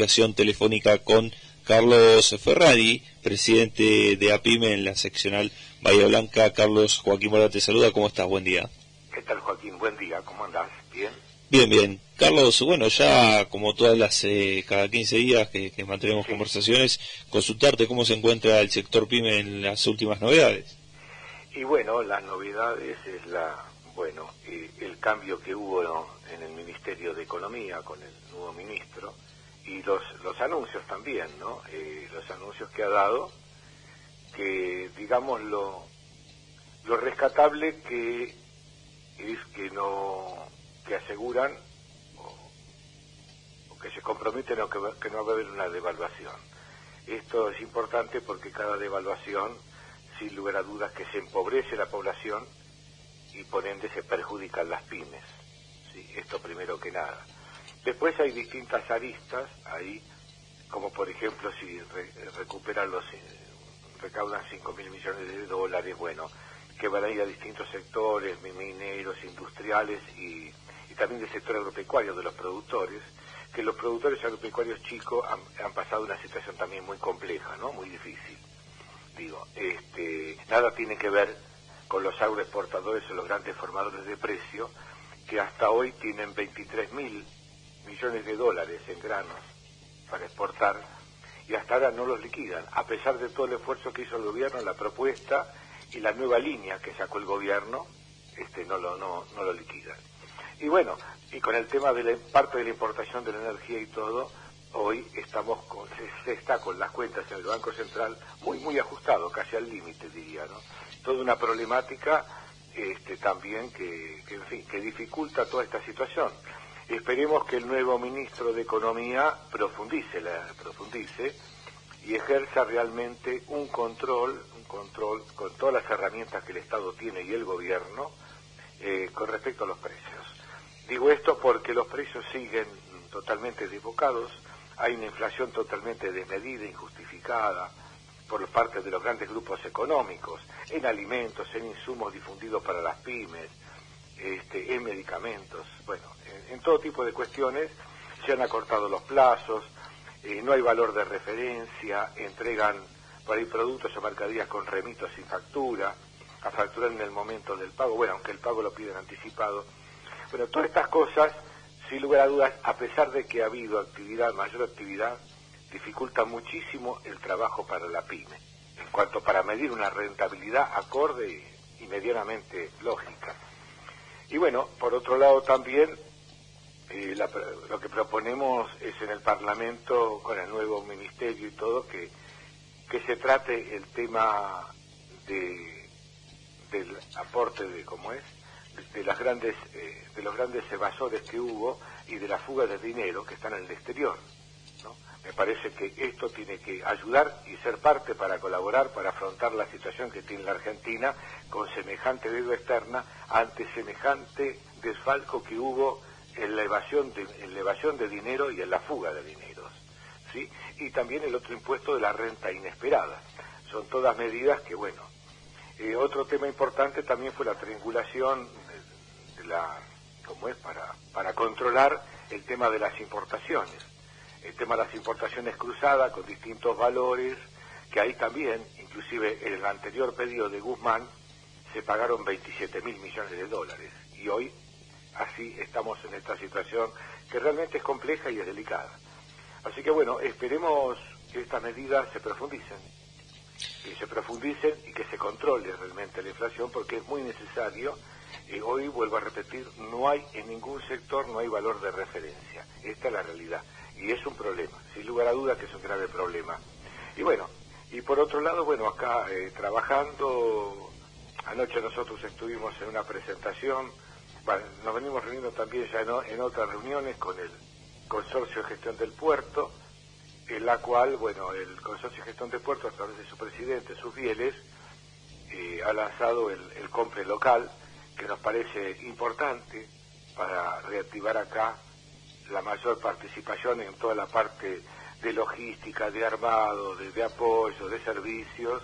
comunicación telefónica con Carlos Ferrari, presidente de APYME en la seccional Bahía Blanca. Carlos, Joaquín Mora te saluda, ¿cómo estás? Buen día. ¿Qué tal, Joaquín? Buen día, ¿cómo andás? ¿Bien? Bien, bien. Carlos, bueno, ya como todas las, cada 15 días que mantenemos conversaciones, consultarte cómo se encuentra el sector PYME en las últimas novedades. Y bueno, las novedades es el cambio que hubo en el Ministerio de Economía con el nuevo ministro y los anuncios también, ¿no? Los anuncios que ha dado, que digamos lo rescatable que es que aseguran o que se comprometen que no va a haber una devaluación. Esto es importante porque cada devaluación, sin lugar a dudas, que se empobrece la población y por ende se perjudican las pymes. ¿Sí? Esto primero que nada. Después hay distintas aristas ahí, como por ejemplo si recaudan 5.000 millones de dólares, bueno, que van a ir a distintos sectores, mineros, industriales y también del sector agropecuario, de los productores, que los productores agropecuarios chicos han pasado una situación también muy compleja, ¿no? Muy difícil. Digo, nada tiene que ver con los agroexportadores o los grandes formadores de precio, que hasta hoy tienen 23.000 millones de dólares en granos para exportar y hasta ahora no los liquidan, a pesar de todo el esfuerzo que hizo el gobierno, la propuesta y la nueva línea que sacó el gobierno, no lo liquidan. Y bueno, y con el tema de la parte de la importación de la energía y todo, hoy se está con las cuentas en el Banco Central muy ajustado, casi al límite diría, ¿no? Toda una problemática también que dificulta toda esta situación. Esperemos que el nuevo ministro de Economía profundice y ejerza realmente un control con todas las herramientas que el Estado tiene y el gobierno con respecto a los precios. Digo esto porque los precios siguen totalmente desbocados, hay una inflación totalmente desmedida, injustificada por parte de los grandes grupos económicos, en alimentos, en insumos difundidos para las pymes, en medicamentos, bueno, en todo tipo de cuestiones. Se han acortado los plazos, no hay valor de referencia, entregan por ahí productos o mercaderías con remitos sin factura, a facturar en el momento del pago, bueno, aunque el pago lo piden anticipado. Bueno, todas estas cosas, sin lugar a dudas, a pesar de que ha habido mayor actividad, dificulta muchísimo el trabajo para la pyme, en cuanto para medir una rentabilidad acorde y medianamente lógica. Y bueno, por otro lado también, lo que proponemos es en el Parlamento, con el nuevo ministerio y todo, que se trate el tema del aporte de los grandes evasores que hubo y de la fuga de dinero que están en el exterior, ¿no? Me parece que esto tiene que ayudar y ser parte para colaborar, para afrontar la situación que tiene la Argentina con semejante deuda externa ante semejante desfalco que hubo en la evasión de dinero y en la fuga de dineros, ¿sí? Y también el otro impuesto de la renta inesperada. Son todas medidas que, bueno. Otro tema importante también fue la triangulación para controlar el tema de las importaciones. El tema de las importaciones cruzadas con distintos valores, que ahí también, inclusive en el anterior pedido de Guzmán, se pagaron 27.000 millones de dólares. Y hoy, así, estamos en esta situación que realmente es compleja y es delicada. Así que bueno, esperemos que estas medidas se profundicen y que se controle realmente la inflación, porque es muy necesario. Hoy, vuelvo a repetir, en ningún sector no hay valor de referencia. Esta es la realidad. Y es un problema, sin lugar a dudas que es un grave problema. Y bueno, y por otro lado, bueno, acá trabajando, anoche nosotros estuvimos en una presentación, nos venimos reuniendo también ya en otras reuniones con el Consorcio de Gestión del Puerto, en la cual, bueno, el Consorcio de Gestión del Puerto, a través de su presidente, sus fieles, ha lanzado el compre local, que nos parece importante para reactivar acá la mayor participación en toda la parte de logística, de armado, de apoyo, de servicios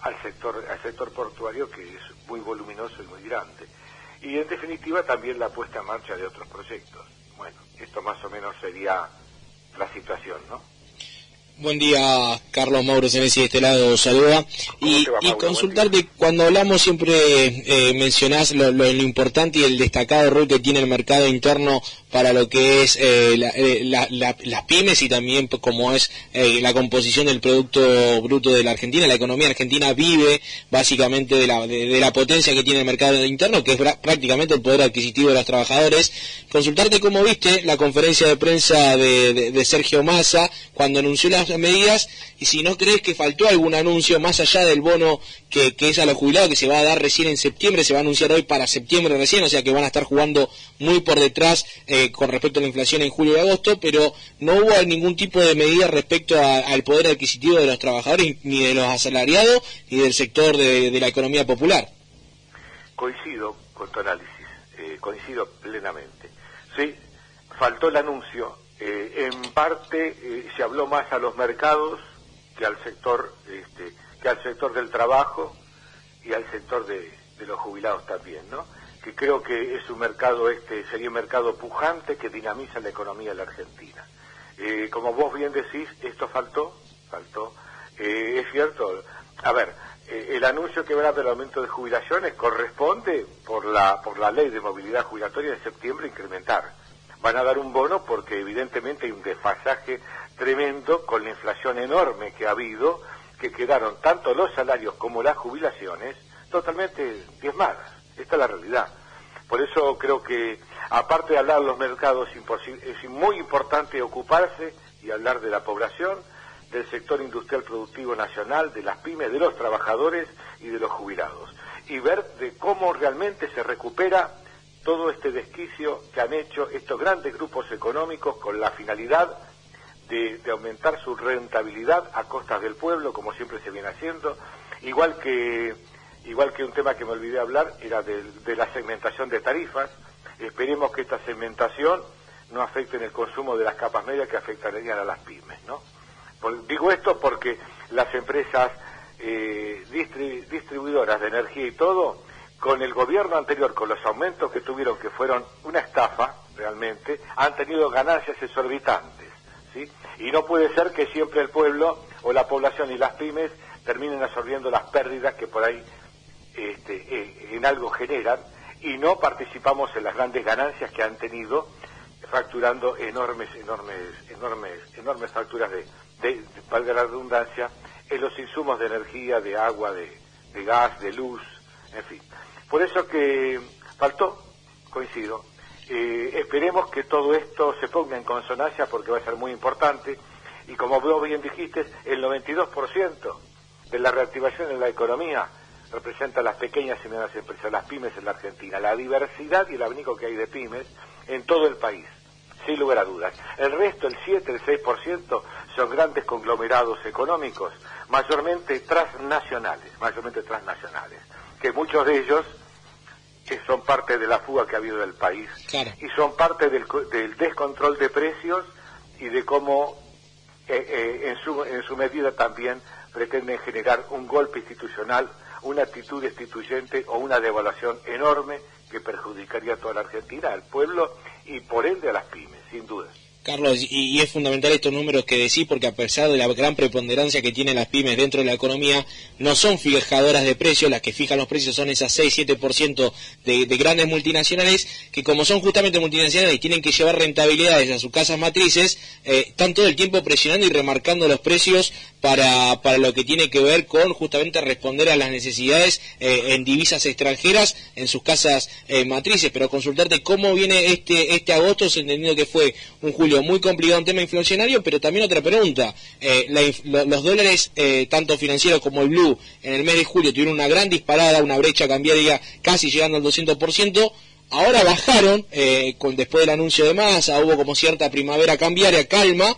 al sector portuario, que es muy voluminoso y muy grande. Y en definitiva también la puesta en marcha de otros proyectos. Bueno, esto más o menos sería la situación, ¿no? Buen día, Carlos. Mauro Senesi de este lado saluda. Y consultarte, cuando hablamos siempre mencionás lo importante y el destacado rol que tiene el mercado interno para lo que es las pymes y también como es la composición del Producto Bruto de la Argentina. La economía argentina vive básicamente de la potencia que tiene el mercado interno, que es prácticamente el poder adquisitivo de los trabajadores. Consultarte cómo viste la conferencia de prensa de Sergio Massa cuando anunció las medidas, y si no crees que faltó algún anuncio más allá del bono que es a los jubilados, que se va a dar recién en septiembre, se va a anunciar hoy para septiembre recién, o sea que van a estar jugando muy por detrás con respecto a la inflación en julio y agosto, pero no hubo ningún tipo de medida respecto al poder adquisitivo de los trabajadores, ni de los asalariados, ni del sector de la economía popular. Coincido con tu análisis, coincido plenamente. Sí, faltó el anuncio. En parte se habló más a los mercados que al sector del trabajo y al sector de los jubilados también, ¿no? Que creo que es un mercado sería un mercado pujante que dinamiza la economía de la Argentina. Como vos bien decís, esto faltó. Es cierto. A ver, el anuncio que va del aumento de jubilaciones corresponde por la ley de movilidad jubilatoria de septiembre incrementar. Van a dar un bono porque evidentemente hay un desfasaje tremendo con la inflación enorme que ha habido, que quedaron tanto los salarios como las jubilaciones totalmente diezmadas. Esta es la realidad. Por eso creo que, aparte de hablar de los mercados, es muy importante ocuparse y hablar de la población, del sector industrial productivo nacional, de las pymes, de los trabajadores y de los jubilados. Y ver de cómo realmente se recupera todo este desquicio que han hecho estos grandes grupos económicos con la finalidad de aumentar su rentabilidad a costas del pueblo, como siempre se viene haciendo, igual que un tema que me olvidé hablar, era de la segmentación de tarifas. Esperemos que esta segmentación no afecte en el consumo de las capas medias que afectarían a las pymes, ¿no? Digo esto porque las empresas distribuidoras de energía y todo, con el gobierno anterior, con los aumentos que tuvieron, que fueron una estafa realmente, han tenido ganancias exorbitantes, ¿sí? Y no puede ser que siempre el pueblo o la población y las pymes terminen absorbiendo las pérdidas que por ahí en algo generan, y no participamos en las grandes ganancias que han tenido, facturando enormes facturas de valga la redundancia, en los insumos de energía, de agua, de gas, de luz, en fin. Por eso que faltó, coincido. Esperemos que todo esto se ponga en consonancia porque va a ser muy importante, y como vos bien dijiste, el 92% de la reactivación en la economía representa las pequeñas y medianas empresas, las pymes en la Argentina, la diversidad y el abanico que hay de pymes en todo el país, sin lugar a dudas. El resto, el 7, el 6%, son grandes conglomerados económicos, mayormente transnacionales, que muchos de ellos son parte de la fuga que ha habido del país, claro, y son parte del descontrol de precios y de cómo en su medida también pretenden generar un golpe institucional, una actitud destituyente o una devaluación enorme que perjudicaría a toda la Argentina, al pueblo y por ende a las pymes, sin duda. Carlos, y es fundamental estos números que decís, porque a pesar de la gran preponderancia que tienen las pymes dentro de la economía, no son fijadoras de precios. Las que fijan los precios son esas 6-7% de grandes multinacionales, que como son justamente multinacionales y tienen que llevar rentabilidades a sus casas matrices, están todo el tiempo presionando y remarcando los precios para lo que tiene que ver con justamente responder a las necesidades en divisas extranjeras en sus casas matrices. Pero consultarte cómo viene este agosto, entendiendo que fue un julio muy complicado en tema inflacionario, pero también otra pregunta, los dólares tanto financieros como el blue en el mes de julio tuvieron una gran disparada, una brecha cambiaria casi llegando al 200%, ahora bajaron, después del anuncio de Massa, hubo como cierta primavera cambiaria, calma,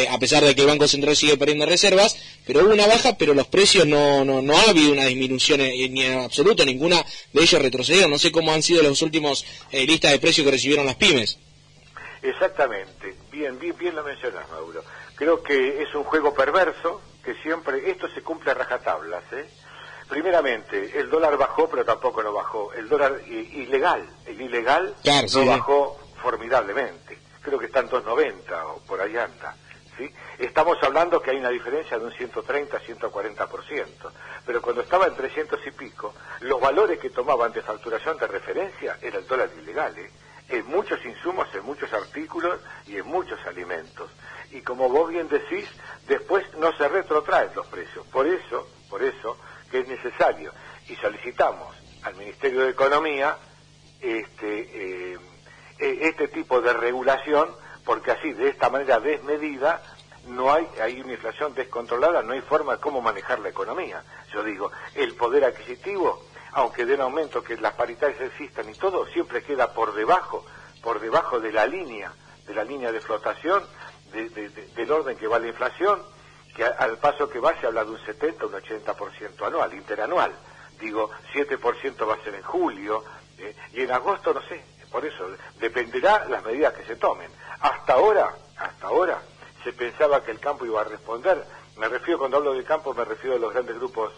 a pesar de que el Banco Central sigue perdiendo reservas, pero hubo una baja, pero los precios no ha habido una disminución ni en absoluto, ninguna de ellos retrocedieron. No sé cómo han sido los últimos listas de precios que recibieron las pymes. Exactamente, bien lo mencionas, Mauro. Creo que es un juego perverso, que siempre, esto se cumple a rajatablas, Primeramente, el dólar bajó, pero tampoco no bajó. El dólar ilegal, claro, no bajó formidablemente. creo que está en 2.90 o por ahí anda. ¿Sí? Estamos hablando que hay una diferencia de un 130 140%, pero cuando estaba en 300 y pico, los valores que tomaban de facturación de referencia era el dólar ilegal, en muchos insumos, en muchos artículos y en muchos alimentos. Y como vos bien decís, después no se retrotraen los precios. Por eso que es necesario, y solicitamos al Ministerio de Economía este tipo de regulación, porque así, de esta manera desmedida, hay una inflación descontrolada, no hay forma de cómo manejar la economía. Yo digo, el poder adquisitivo, aunque den aumento, que las paritarias existan y todo, siempre queda por debajo de la línea de flotación, del orden que va la inflación, que al paso que va se habla de un 70, un 80% anual, interanual. Digo, 7% va a ser en julio, y en agosto no sé, por eso dependerá las medidas que se tomen. Hasta ahora, se pensaba que el campo iba a responder. Cuando hablo del campo, me refiero a los grandes grupos,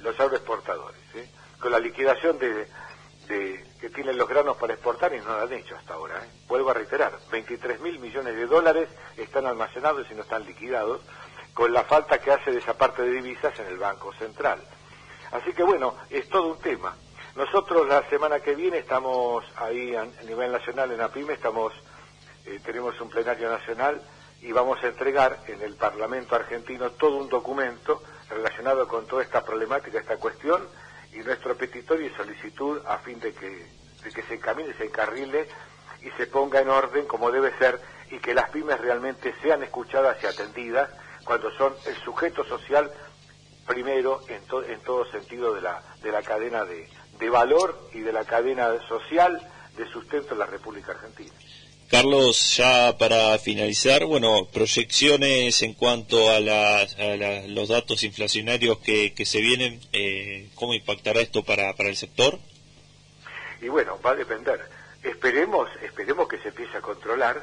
los agroexportadores, ¿sí? Con la liquidación que tienen los granos para exportar, y no lo han hecho hasta ahora. Vuelvo a reiterar, 23.000 millones de dólares están almacenados y no están liquidados, con la falta que hace de esa parte de divisas en el Banco Central. Así que bueno, es todo un tema. Nosotros la semana que viene estamos ahí a nivel nacional en APIME, tenemos un plenario nacional y vamos a entregar en el Parlamento argentino todo un documento relacionado con toda esta problemática, esta cuestión, y nuestro petitorio y solicitud a fin de que se encamine, se encarrile y se ponga en orden como debe ser, y que las pymes realmente sean escuchadas y atendidas cuando son el sujeto social primero en todo sentido de la cadena de valor y de la cadena social de sustento en la República Argentina. Carlos, ya para finalizar, bueno, proyecciones en cuanto a los datos inflacionarios que se vienen, ¿cómo impactará esto para el sector? Y bueno, va a depender. Esperemos que se empiece a controlar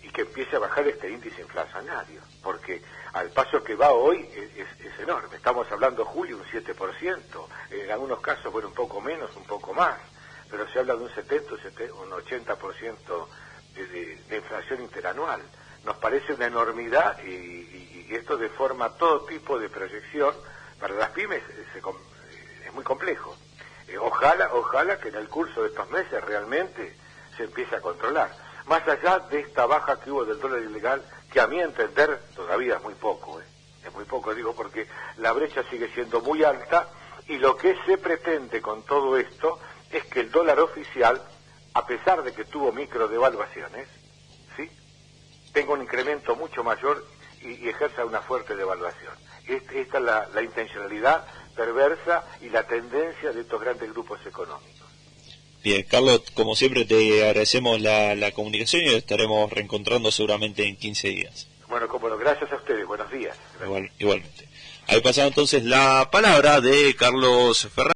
y que empiece a bajar este índice inflacionario, porque al paso que va hoy es enorme. Estamos hablando julio un 7%, en algunos casos, bueno, un poco menos, un poco más, pero se habla de un 70, un 80% de inflación interanual. Nos parece una enormidad y esto deforma todo tipo de proyección. Para las pymes es muy complejo. Ojalá que en el curso de estos meses realmente se empiece a controlar. Más allá de esta baja que hubo del dólar ilegal, que a mi entender todavía es muy poco, es muy poco, digo, porque la brecha sigue siendo muy alta, y lo que se pretende con todo esto es que el dólar oficial, a pesar de que tuvo microdevaluaciones, ¿sí?, tenga un incremento mucho mayor y ejerza una fuerte devaluación. Esta es la intencionalidad perversa y la tendencia de estos grandes grupos económicos. Bien, Carlos, como siempre te agradecemos la comunicación y lo estaremos reencontrando seguramente en 15 días. Bueno, gracias a ustedes, buenos días. Igualmente. Ahí pasaba entonces la palabra de Carlos Fernández.